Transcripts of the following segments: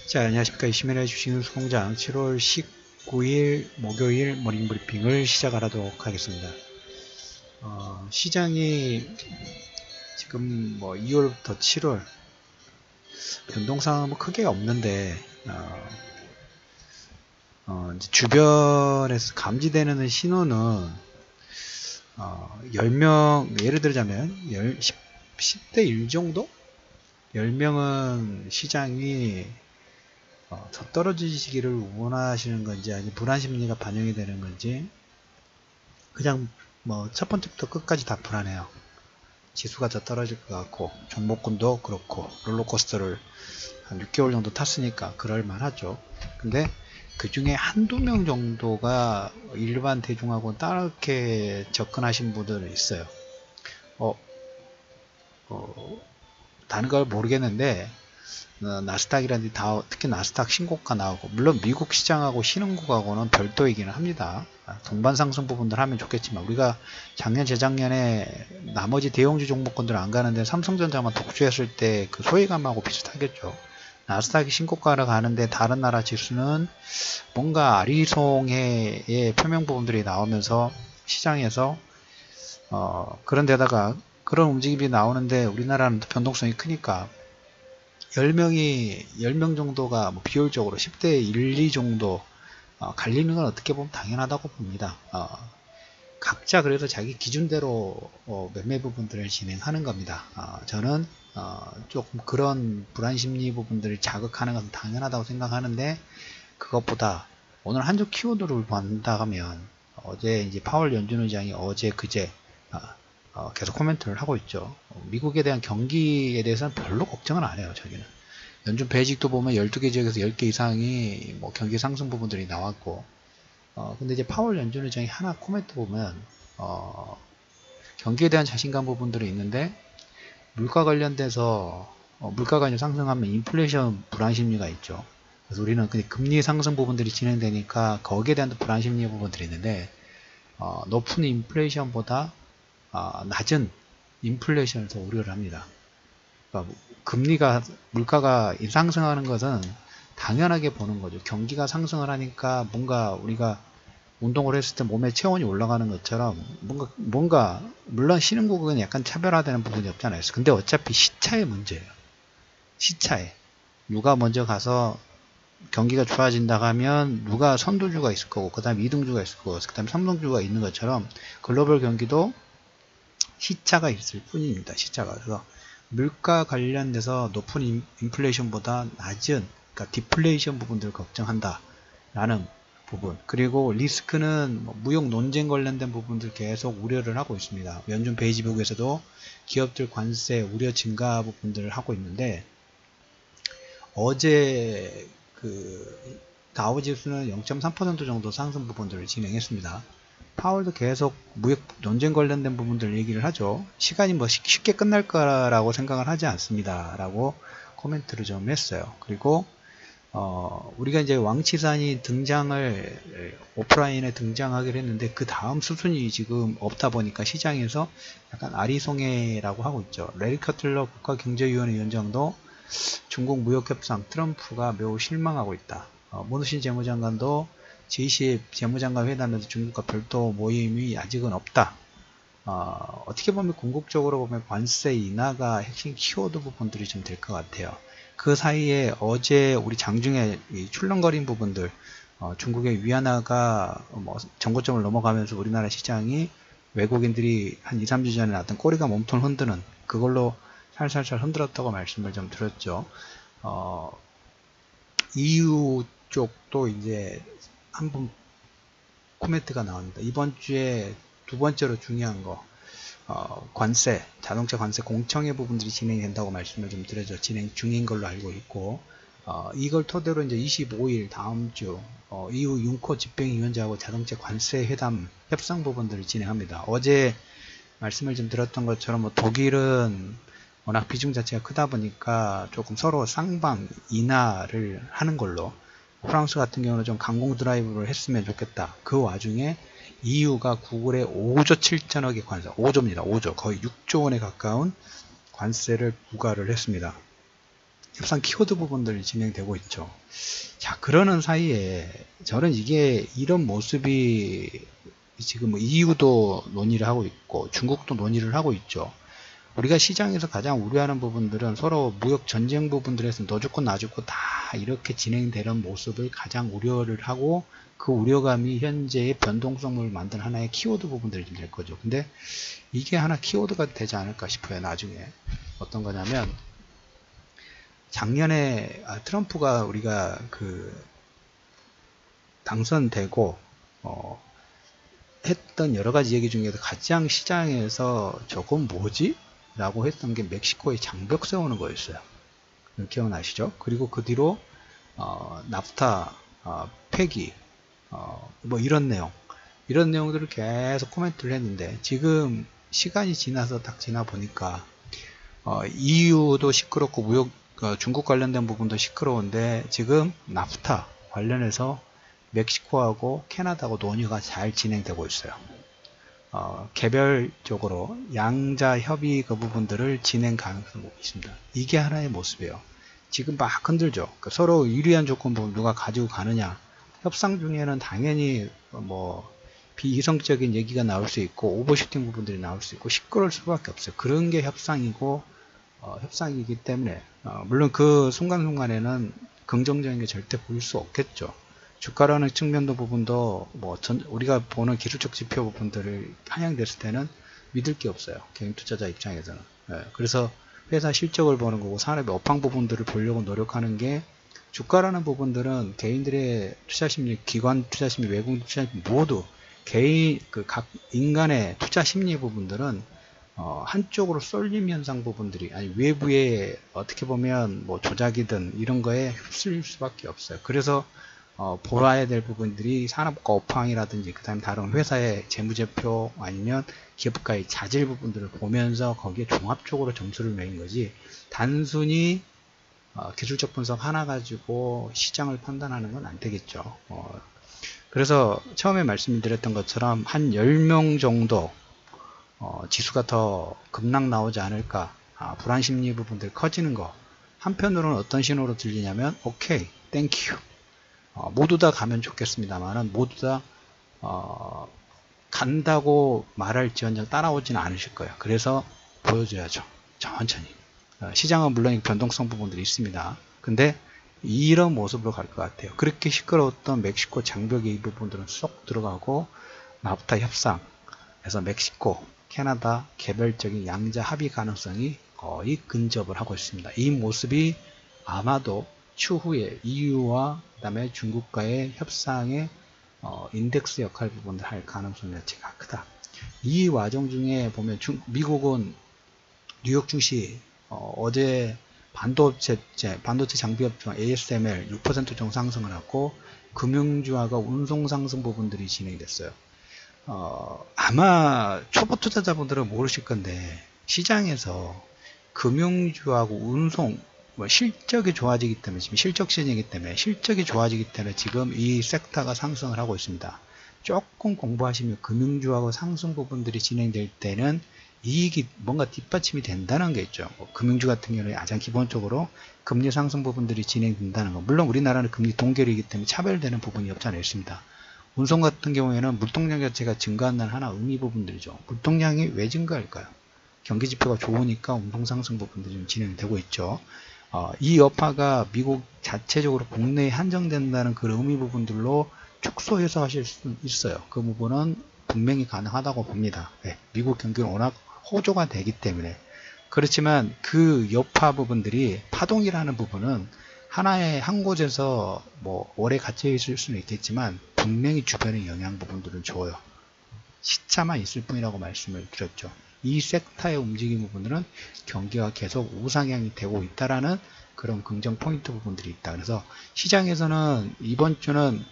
자, 안녕하십니까. 이시민의 주식뉴스공장 7월 19일 목요일 모닝브리핑을 시작을 하도록 하겠습니다. 시장이 지금 2월부터 7월 변동사항은 크게 없는데 이제 주변에서 감지되는 신호는 10명, 예를 들자면 10대 1 정도? 10명은 시장이 더 떨어지시기를 원하시는 건지 아니면 불안 심리가 반영이 되는 건지 그냥 첫 번째부터 끝까지 다 불안해요. 지수가 더 떨어질 것 같고 종목군도 그렇고 롤러코스터를 한 6개월 정도 탔으니까 그럴만 하죠. 근데 그 중에 한두 명 정도가 일반 대중하고 다르게 접근하신 분들은 있어요. 다른 걸 모르겠는데 나스닥이라든지 다우, 특히 나스닥 신고가 나오고, 물론 미국 시장하고 신흥국하고는 별도이기는 합니다. 동반 상승 부분들 하면 좋겠지만 우리가 작년 재작년에 나머지 대형주 종목군들 안 가는데 삼성전자만 독주했을 때 그 소외감하고 비슷하겠죠. 나스닥이 신고가를 가는데 다른 나라 지수는 뭔가 아리송해의 표명 부분들이 나오면서 시장에서 그런 데다가 그런 움직임이 나오는데 우리나라는 변동성이 크니까 10명 정도가 비율적으로 10대 1, 2 정도 갈리는 건 어떻게 보면 당연하다고 봅니다. 각자 그래서 자기 기준대로 매매 부분들을 진행하는 겁니다. 저는 조금 그런 불안심리 부분들을 자극하는 것은 당연하다고 생각하는데, 그것보다 오늘 한 주 키워드를 본다 하면 어제 이제 파월 연준 의장이 어제 그제 계속 코멘트를 하고 있죠. 미국에 대한 경기에 대해서는 별로 걱정은 안 해요. 자기는 연준 배직도 보면 12개 지역에서 10개 이상이 경기 상승 부분들이 나왔고, 근데 이제 파월 연준 의장이 하나 코멘트 보면 경기에 대한 자신감 부분들이 있는데, 물가 관련돼서 물가가 이제 상승하면 인플레이션 불안 심리가 있죠. 그래서 우리는 금리 상승 부분들이 진행되니까 거기에 대한 불안 심리 부분들이 있는데, 높은 인플레이션보다 낮은 인플레이션을 더 우려를 합니다. 그러니까 금리가, 물가가 상승하는 것은 당연하게 보는 거죠. 경기가 상승을 하니까 뭔가 우리가 운동을 했을 때 몸에 체온이 올라가는 것처럼 뭔가 물론 신흥국은 약간 차별화되는 부분이 없잖아요. 근데 어차피 시차의 문제예요. 시차에 누가 먼저 가서 경기가 좋아진다 하면 누가 선두주가 있을 거고, 그 다음에 2등주가 있을 거고, 그 다음에 3등주가 있는 것처럼 글로벌 경기도 시차가 있을 뿐입니다. 시차가. 그래서 물가 관련돼서 높은 인플레이션보다 낮은, 그러니까 디플레이션 부분들을 걱정한다 라는 부분, 그리고 리스크는 무역 논쟁 관련된 부분들 계속 우려를 하고 있습니다. 연준 베이지북에서도 기업들 관세 우려 증가 부분들을 하고 있는데, 어제 그 다우지수는 0.3% 정도 상승 부분들을 진행했습니다. 파월도 계속 무역 논쟁 관련된 부분들 얘기를 하죠. 시간이 쉽게 끝날 거라고 생각을 하지 않습니다 라고 코멘트를 좀 했어요. 그리고 우리가 이제 왕치산이 등장을 오프라인에 등장하기로 했는데 그 다음 수순이 지금 없다 보니까 시장에서 약간 아리송해라고 하고 있죠. 레리 커틀러 국가경제위원회 위원장도 중국 무역협상 트럼프가 매우 실망하고 있다. 문우신 재무장관도 G20 재무장관 회담에서 중국과 별도 모임이 아직은 없다. 어떻게 보면 궁극적으로 보면 관세 인하가 핵심 키워드 부분들이 좀 될 것 같아요. 그 사이에 어제 우리 장중에 출렁거린 부분들, 중국의 위안화가 정고점을 넘어가면서 우리나라 시장이 외국인들이 한 2, 3주 전에 나왔던 꼬리가 몸통 흔드는 그걸로 살살살 흔들었다고 말씀을 좀 드렸죠. EU 쪽도 이제 한번 코멘트가 나옵니다. 이번 주에 두 번째로 중요한 거, 관세, 자동차 관세 공청회 부분들이 진행된다고 말씀을 좀 드려죠. 진행 중인 걸로 알고 있고, 이걸 토대로 이제 25일 다음 주 EU 윤코 집행위원장하고 자동차 관세 회담 협상 부분들을 진행합니다. 어제 말씀을 좀 드렸던 것처럼 독일은 워낙 비중 자체가 크다 보니까 조금 서로 쌍방 인하를 하는 걸로, 프랑스 같은 경우는 좀 강공 드라이브를 했으면 좋겠다. 그 와중에 EU가 구글에 5조 7천억의 관세, 5조입니다. 5조, 거의 6조 원에 가까운 관세를 부과를 했습니다. 협상 키워드 부분들이 진행되고 있죠. 자, 그러는 사이에 저는 이런 모습이 지금 EU도 논의를 하고 있고 중국도 논의를 하고 있죠. 우리가 시장에서 가장 우려하는 부분들은 서로 무역 전쟁 부분들에서 너 죽고 나 죽고 다 이렇게 진행되는 모습을 가장 우려를 하고 그 우려감이 현재의 변동성을 만든 하나의 키워드 부분들이 좀 될 거죠. 근데 이게 하나 키워드가 되지 않을까 싶어요. 나중에 어떤 거냐면 작년에 트럼프가 우리가 당선되고 했던 여러 가지 얘기 중에서 가장 시장에서 저건 뭐지? 라고 했던 게 멕시코에 장벽 세우는 거였어요. 기억나시죠? 그리고 그 뒤로 나프타 폐기 뭐 이런 내용들을 계속 코멘트를 했는데 지금 시간이 지나서 딱 지나 보니까 EU도 시끄럽고 무역 중국 관련된 부분도 시끄러운데 지금 나프타 관련해서 멕시코하고 캐나다하고 논의가 잘 진행되고 있어요. 개별적으로 양자 협의 그 부분들을 진행 가능성이 있습니다. 이게 하나의 모습이에요. 지금 막 흔들죠. 그러니까 서로 유리한 조건 부분 누가 가지고 가느냐. 협상 중에는 당연히 뭐 비이성적인 얘기가 나올 수 있고 오버슈팅 부분들이 나올 수 있고 시끄러울 수밖에 없어요. 그런 게 협상이고 협상이기 때문에 물론 그 순간순간에는 긍정적인 게 절대 보일 수 없겠죠. 주가라는 측면도 부분도 뭐 우리가 보는 기술적 지표 부분들을 반영됐을 때는 믿을 게 없어요. 개인 투자자 입장에서는. 그래서 회사 실적을 보는 거고 산업의 업황 부분들을 보려고 노력하는 게 주가라는 부분들은 개인들의 투자 심리, 기관 투자 심리, 외국 투자 심리 모두 각 인간의 투자 심리 부분들은 한쪽으로 쏠림 현상 부분들이 아니 외부에 어떻게 보면 뭐 조작이든 이런 거에 휩쓸릴 수밖에 없어요. 그래서 보아야 될 부분들이 산업과 업황이라든지 그 다음에 다른 회사의 재무제표 아니면 기업가의 자질 부분들을 보면서 거기에 종합적으로 점수를 매긴 거지 단순히 기술적 분석 하나 가지고 시장을 판단하는 건 안 되겠죠. 그래서 처음에 말씀드렸던 것처럼 한 10명 정도 지수가 더 급락 나오지 않을까 불안 심리 부분들 커지는 거 한편으로는 어떤 신호로 들리냐면 오케이 땡큐 모두 다 가면 좋겠습니다만은 모두 다 간다고 말할지언정 따라오지는 않으실 거예요. 그래서 보여줘야죠. 천천히. 시장은 물론 변동성 부분들이 있습니다. 근데 이런 모습으로 갈 것 같아요. 그렇게 시끄러웠던 멕시코 장벽의 이 부분들은 쏙 들어가고 나프타 협상에서 멕시코, 캐나다 개별적인 양자 합의 가능성이 거의 근접을 하고 있습니다. 이 모습이 아마도 추후에 EU와 그 다음에 중국과의 협상의 인덱스 역할 부분을 할 가능성이 자체가 크다. 이 과정 중에 보면 미국은 뉴욕 증시 어제 반도체 장비업종 ASML 6% 정도 상승을 하고 금융주화가 운송 상승 부분들이 진행됐어요. 아마 초보 투자자분들은 모르실 건데 시장에서 금융주하고 운송 실적이 좋아지기 때문에 지금 실적 시즌이기 때문에 실적이 좋아지기 때문에 지금 이 섹터가 상승을 하고 있습니다. 조금 공부하시면 금융주하고 상승 부분들이 진행될 때는 이익이 뭔가 뒷받침이 된다는 게 있죠. 금융주 같은 경우는 가장 기본적으로 금리 상승 부분들이 진행된다는 거. 물론 우리나라는 금리 동결이기 때문에 차별되는 부분이 없지 않아 있습니다. 운송 같은 경우에는 물동량 자체가 증가한다는 하나 의미 부분들이죠. 물동량이 왜 증가할까요? 경기 지표가 좋으니까 운송 상승 부분들이 좀 진행되고 있죠. 이 여파가 미국 자체적으로 국내에 한정된다는 그 의미 부분들로 축소 해석하실 수 있어요. 그 부분은 분명히 가능하다고 봅니다. 미국 경기는 워낙 호조가 되기 때문에. 그렇지만 그 여파 부분들이 파동이라는 부분은 하나의 한 곳에서 뭐 오래 갇혀 있을 수는 있겠지만 분명히 주변의 영향 부분들은 줘요. 시차만 있을 뿐이라고 말씀을 드렸죠. 이 섹터의 움직임 부분들은 경기가 계속 우상향이 되고 있다라는 그런 긍정 포인트 부분들이 있다. 그래서 시장에서는 이번 주는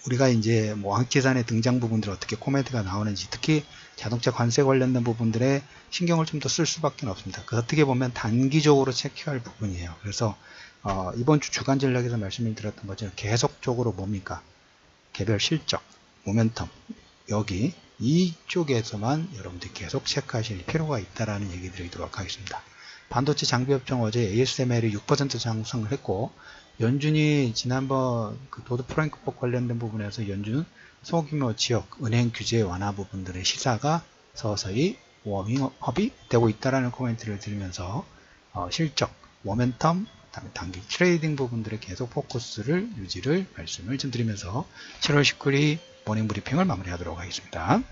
우리가 이제 뭐 한기산의 등장 부분들 어떻게 코멘트가 나오는지 특히 자동차 관세 관련된 부분들에 신경을 좀 더 쓸 수밖에 없습니다. 그 어떻게 보면 단기적으로 체크할 부분이에요. 그래서 이번 주 주간 전략에서 말씀을 드렸던 것처럼 계속적으로 뭡니까? 개별 실적, 모멘텀 여기 이쪽에서만 여러분들이 계속 체크하실 필요가 있다라는 얘기 드리도록 하겠습니다. 반도체 장비업종 어제 ASML이 6% 상승을 했고, 연준이 지난번 그 도드 프랭크포트 관련된 부분에서 연준 소규모 지역 은행 규제 완화 부분들의 시사가 서서히 워밍업이 되고 있다라는 코멘트를 드리면서 실적, 모멘텀, 그다음에 단기 트레이딩 부분들에 계속 포커스를 유지를 말씀을 좀 드리면서 7월 19일 모닝 브리핑을 마무리하도록 하겠습니다.